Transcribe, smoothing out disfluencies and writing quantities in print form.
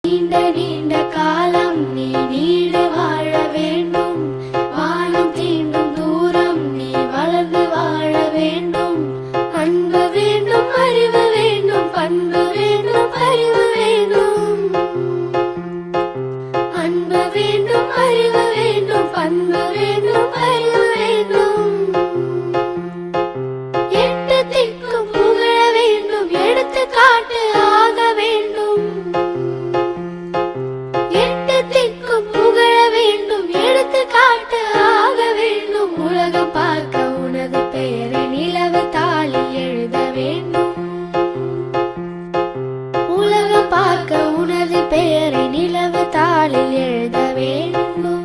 நீண்ட நீண்ட காலம் நீ நீடு வாழ வேண்டும். வானம் தீண்டும் தூரம் நீ வளர்ந்து வாழ வேண்டும். அன்பு வேண்டும், அறிவு வேண்டும், பண்பு வேண்டும், அறிவு வேண்டும். அன்பு வேண்டும், அறிவு வேண்டும், பண்பு வேண்டும், அறிவு வேண்டும். எட்டு திக்கும் புகழ வேண்டும், எடுத்துக்காட்டு ஆக வேண்டும். எட்டு திக்கும் புகழ வேண்டும், எடுத்துக்காட்டு ஆக வேண்டும். உலகம் பார்க்க உனது பெயரை நிலவு தாளில் எழுத வேண்டும். உலகம் பார்க்க உனது பெயரை நிலவு தாளில் எழுத வேண்டும்.